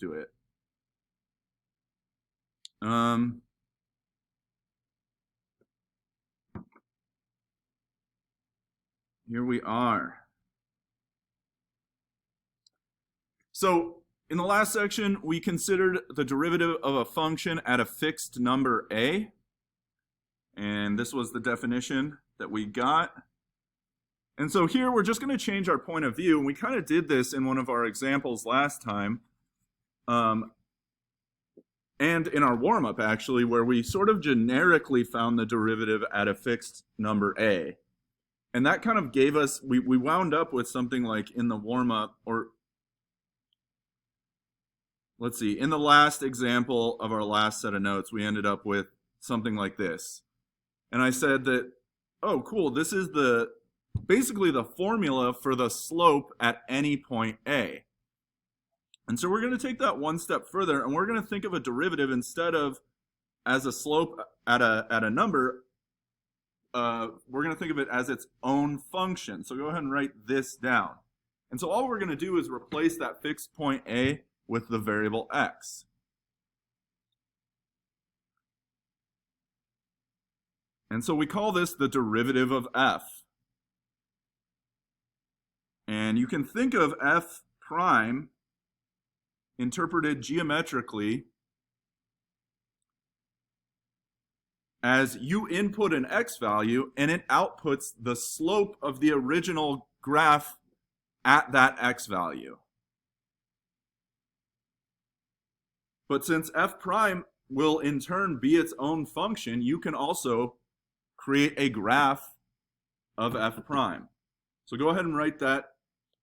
do it. Here we are. So in the last section, we considered the derivative of a function at a fixed number a. And this was the definition that we got. And so here we're just going to change our point of view. And we kind of did this in one of our examples last time. And in our warm-up, actually, where we sort of generically found the derivative at a fixed number a. And that kind of gave us, we wound up with something like in the warm-up, or let's see, in the last example of our last set of notes, we ended up with something like this. And I said that, oh, cool, this is basically the formula for the slope at any point A. And so we're going to take that one step further, and we're going to think of a derivative instead of as a slope at a number. We're going to think of it as its own function. So go ahead and write this down. And so all we're going to do is replace that fixed point A with the variable x. And so we call this the derivative of f. And you can think of f prime interpreted geometrically as you input an x value and it outputs the slope of the original graph at that x value. But since f prime will in turn be its own function, you can also create a graph of f prime. So go ahead and write that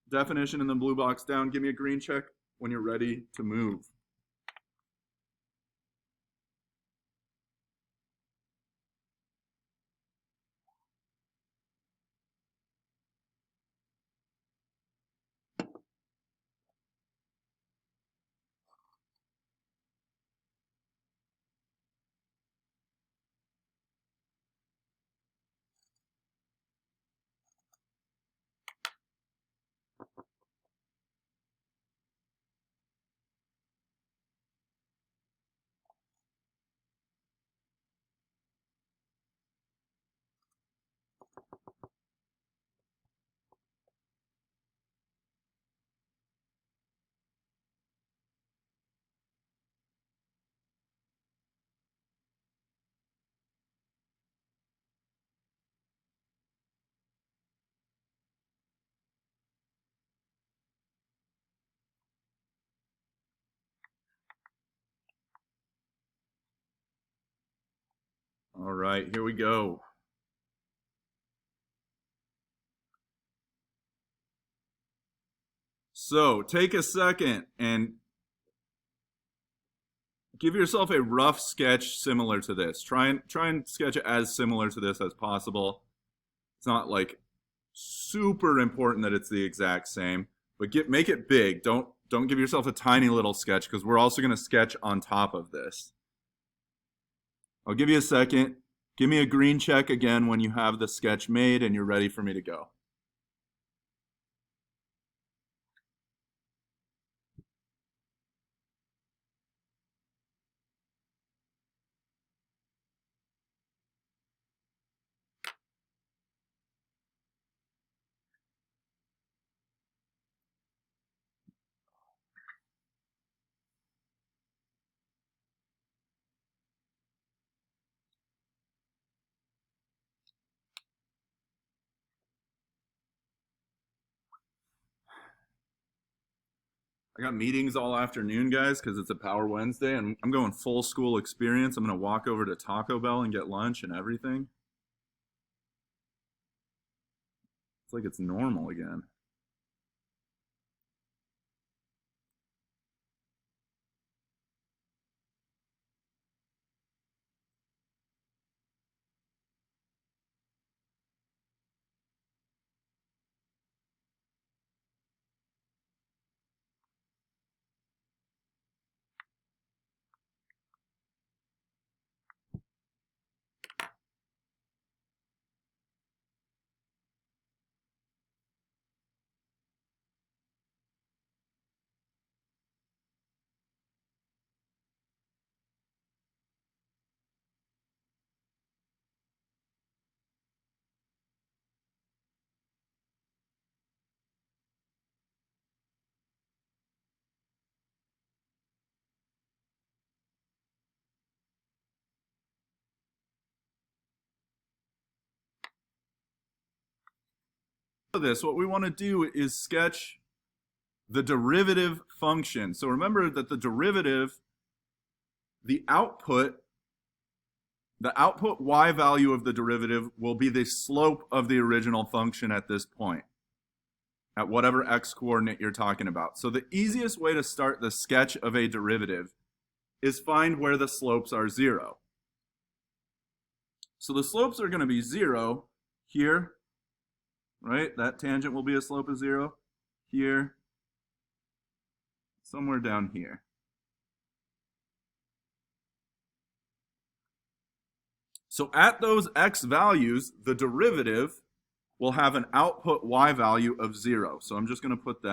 definition in the blue box down. Give me a green check when you're ready to move. All right, here we go. So take a second and give yourself a rough sketch similar to this. Try and sketch it as similar to this as possible. It's not like super important that it's the exact same, but make it big. Don't give yourself a tiny little sketch, because we're also going to sketch on top of this. I'll give you a second. Give me a green check again when you have the sketch made and you're ready for me to go. I got meetings all afternoon, guys, because it's a Power Wednesday, and I'm going full school experience. I'm going to walk over to Taco Bell and get lunch and everything. It's like it's normal again. this, what we want to do is sketch the derivative function. So remember that the derivative, the output y value of the derivative will be the slope of the original function at this point, at whatever x coordinate you're talking about. So the easiest way to start the sketch of a derivative is find where the slopes are 0. So the slopes are going to be 0 here, right? That tangent will be a slope of 0 here, somewhere down here. So at those x values, the derivative will have an output y value of 0. So I'm just going to put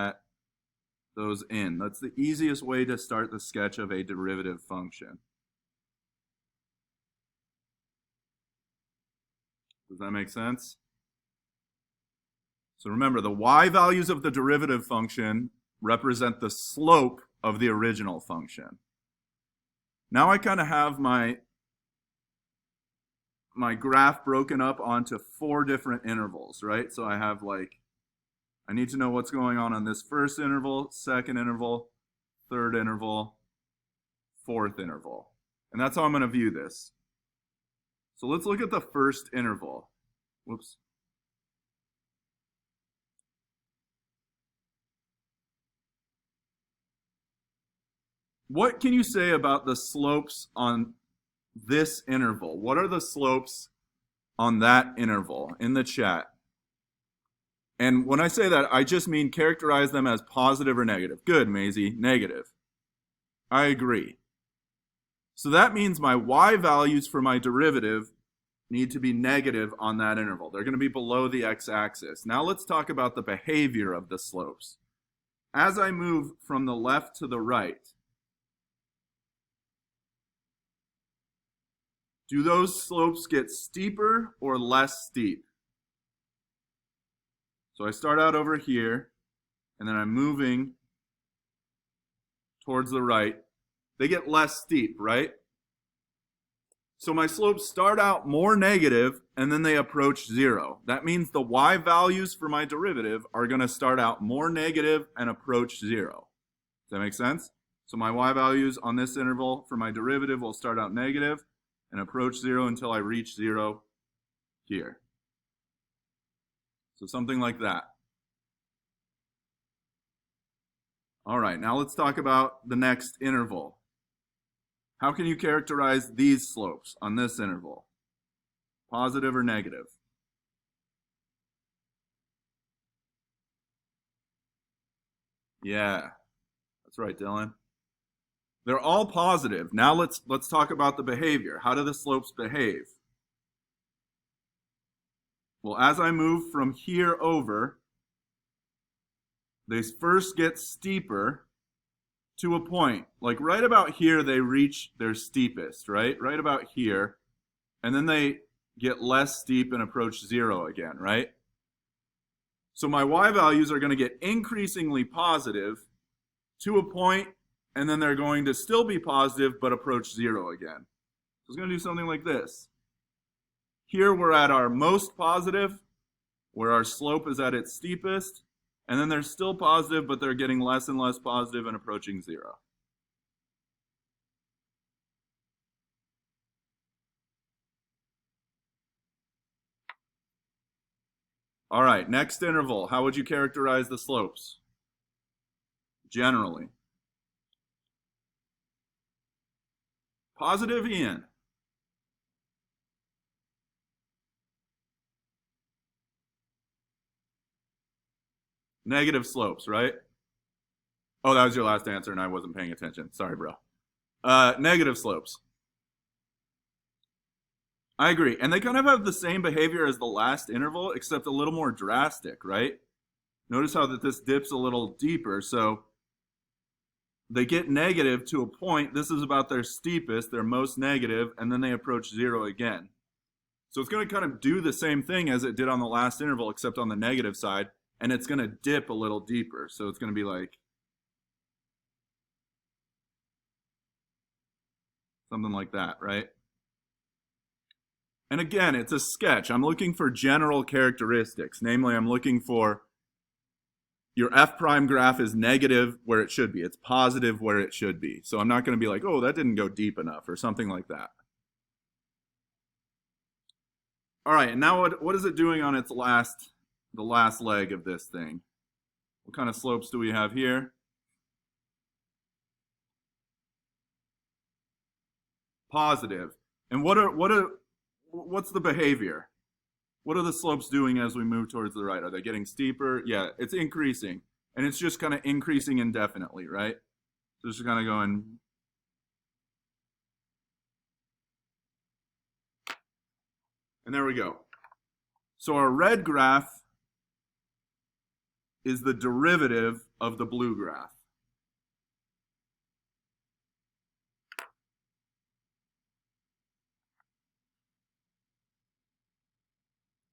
those in. That's the easiest way to start the sketch of a derivative function. Does that make sense? So remember, the y values of the derivative function represent the slope of the original function. Now I kind of have my graph broken up onto 4 different intervals, right? So I have I need to know what's going on this first interval, second interval, third interval, fourth interval. And that's how I'm going to view this. So let's look at the first interval. Whoops. What can you say about the slopes on this interval? What are the slopes on that interval in the chat? And when I say that, I just mean characterize them as positive or negative. Good, Maisie, negative. I agree. So that means my y values for my derivative need to be negative on that interval. They're going to be below the x-axis. Now let's talk about the behavior of the slopes. As I move from the left to the right, do those slopes get steeper or less steep? So I start out over here, and then I'm moving towards the right. They get less steep, right? So my slopes start out more negative, and then they approach 0. That means the y values for my derivative are going to start out more negative and approach 0. Does that make sense? So my y values on this interval for my derivative will start out negative and approach 0 until I reach 0 here. So something like that. All right, now let's talk about the next interval. How can you characterize these slopes on this interval? Positive or negative? Yeah, that's right, Dylan. They're all positive. Now let's talk about the behavior. How do the slopes behave? Well, as I move from here over, they first get steeper to a point. Like right about here, they reach their steepest, right? Right about here. And then they get less steep and approach 0 again, right? So my y values are going to get increasingly positive to a point, and then they're going to still be positive but approach 0 again. So it's going to do something like this. Here we're at our most positive, where our slope is at its steepest, and then they're still positive, but they're getting less and less positive and approaching 0. All right, next interval. How would you characterize the slopes? Generally. Positive, Ian. Negative slopes, right? Oh, that was your last answer and I wasn't paying attention. Sorry, bro. Negative slopes. I agree. And they kind of have the same behavior as the last interval, except a little more drastic, right? Notice how that this dips a little deeper. So they get negative to a point. This is about their steepest, their most negative, and then they approach 0 again. So it's going to kind of do the same thing as it did on the last interval, except on the negative side. And it's going to dip a little deeper. So it's going to be like something like that, right? And again, it's a sketch. I'm looking for general characteristics. Namely, I'm looking for your f prime graph is negative where it should be. It's positive where it should be. So I'm not going to be like, oh, that didn't go deep enough or something like that. All right, and now what is it doing on its the last leg of this thing? What kind of slopes do we have here? Positive. And what's the behavior? What are the slopes doing as we move towards the right? Are they getting steeper? Yeah, it's increasing. And it's just kind of increasing indefinitely, right? So it's just kind of going. And there we go. So our red graph is the derivative of the blue graph.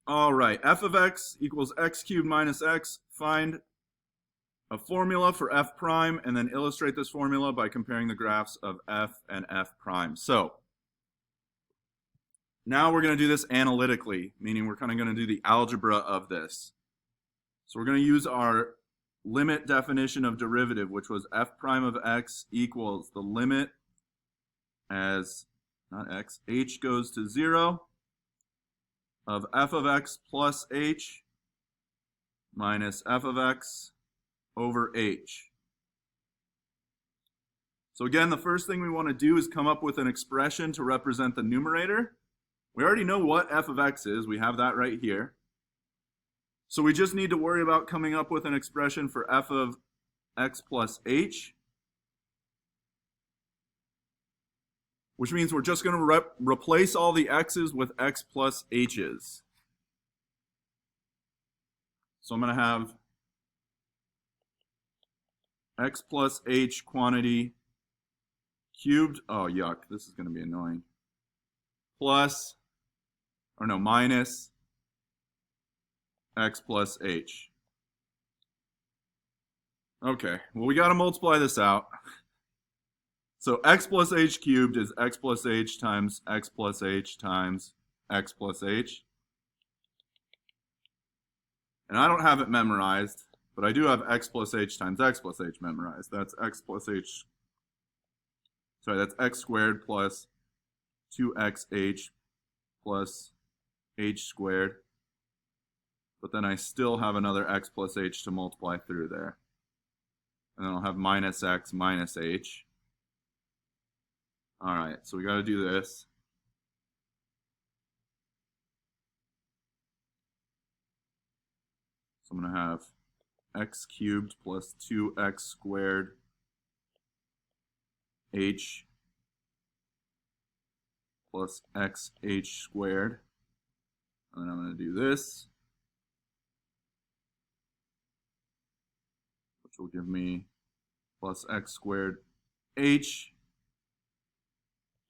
All right, f of x equals x cubed minus x. Find a formula for f prime and then illustrate this formula by comparing the graphs of f and f prime. So now we're going to do this analytically, meaning we're kind of going to do the algebra of this. So we're going to use our limit definition of derivative, which was f prime of x equals the limit as, not x, h goes to 0 of f of x plus h minus f of x over h. So again, the first thing we want to do is come up with an expression to represent the numerator. We already know what f of x is. We have that right here. So we just need to worry about coming up with an expression for f of x plus h, which means we're just going to replace all the x's with x plus h's. So I'm going to have x plus h quantity cubed, oh yuck, this is going to be annoying, plus, or no, minus x plus h. Okay, well we got to multiply this out. So x plus h cubed is x plus h times x plus h times x plus h. And I don't have it memorized, but I do have x plus h times x plus h memorized. That's x plus h, sorry, that's x squared plus 2xh plus h squared. But then I still have another x plus h to multiply through there. And then I'll have minus x minus h. All right, so we got to do this. So I'm going to have x cubed plus 2x squared h plus xh squared. And then I'm going to do this, which will give me plus x squared h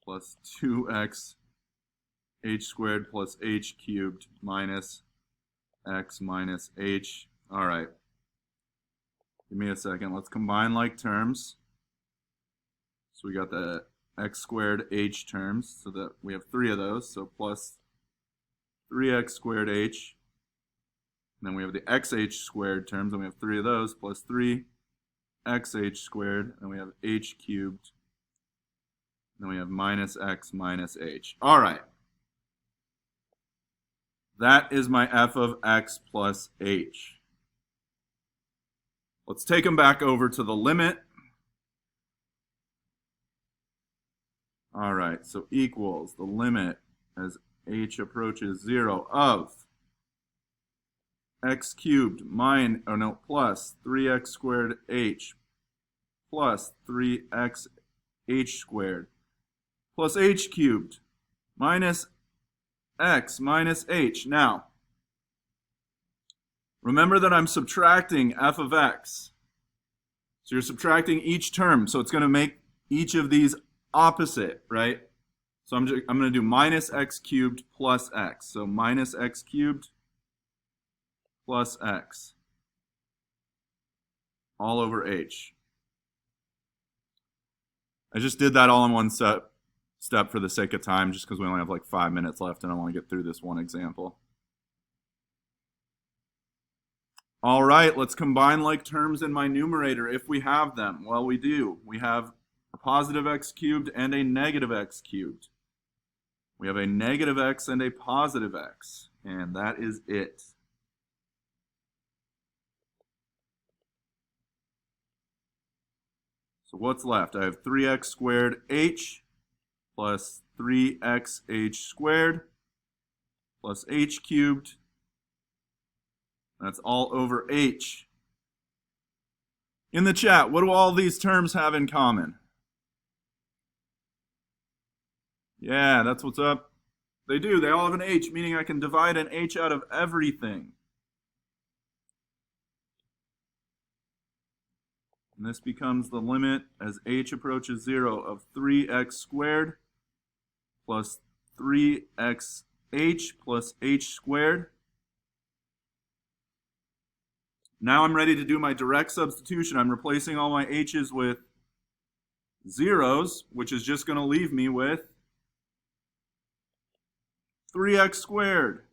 plus 2x h squared plus h cubed minus x minus h. All right. Give me a second. Let's combine like terms. So we got the x squared h terms, so that we have 3 of those. So plus 3x squared h. And then we have the xh squared terms, and we have 3 of those, plus 3xh squared, and we have h cubed. Then we have minus x minus h. All right. That is my f of x plus h. Let's take them back over to the limit. All right, so equals the limit as h approaches 0 of x cubed plus 3x squared h plus 3x h squared plus h cubed minus x minus h. Now, remember that I'm subtracting f of x. So you're subtracting each term, so it's going to make each of these opposite, right? So I'm going to do minus x cubed plus x. So minus x cubed plus x all over h. I just did that all in one step. step for the sake of time, just because we only have like 5 minutes left and I want to get through this one example. All right, let's combine like terms in my numerator if we have them. Well, we do. We have a positive x cubed and a negative x cubed. We have a negative x and a positive x, and that is it. So what's left? I have 3x squared h plus 3xh squared plus h cubed. That's all over h. In the chat, what do all these terms have in common? Yeah, that's what's up. They do. They all have an h, meaning I can divide an h out of everything. And this becomes the limit as h approaches 0 of 3x squared plus 3xh plus h squared. Now I'm ready to do my direct substitution. I'm replacing all my h's with zeros, which is just going to leave me with 3x squared.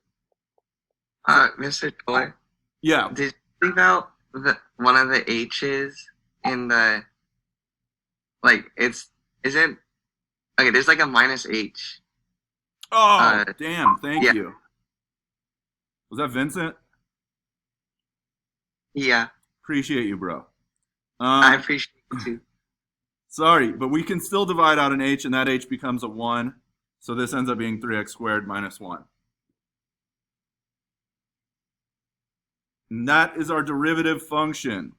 Mr. Toy? Yeah. Did you leave out one of the h's in the, like, isn't, okay, there's like a minus h. Oh, damn. Thank yeah. you. Was that Vincent? Yeah. Appreciate you, bro. I appreciate you too. Sorry, but we can still divide out an h, and that h becomes a 1. So this ends up being 3x squared minus 1. And that is our derivative function.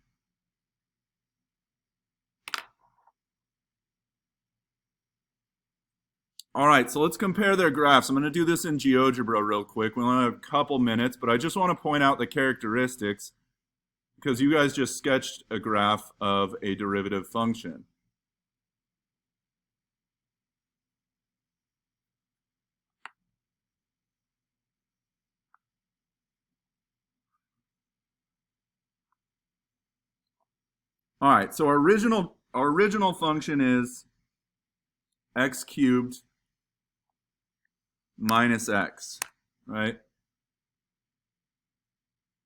All right, so let's compare their graphs. I'm going to do this in GeoGebra real quick. We only have a couple minutes, but I just want to point out the characteristics because you guys just sketched a graph of a derivative function. All right, so our original function is x cubed minus x, right?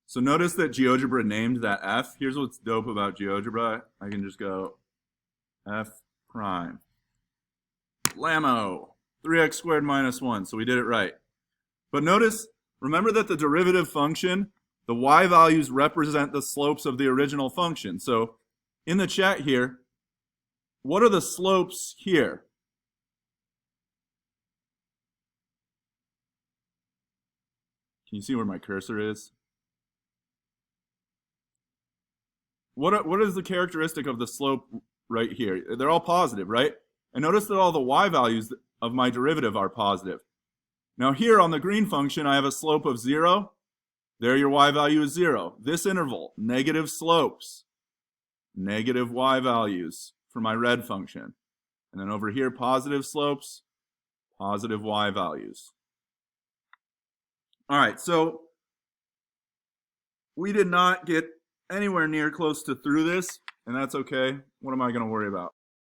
So notice that GeoGebra named that f. Here's what's dope about GeoGebra. I can just go f prime. Blammo, 3x squared minus 1. So we did it right. But notice, remember that the derivative function, the y values represent the slopes of the original function. So in the chat here, what are the slopes here? Can you see where my cursor is? What is the characteristic of the slope right here? They're all positive, right? And notice that all the y values of my derivative are positive. Now here on the green function, I have a slope of 0. There your y value is 0. This interval, negative slopes, negative y values for my red function. And then over here, positive slopes, positive y values. All right, so we did not get anywhere near close to through this, and that's okay. What am I going to worry about?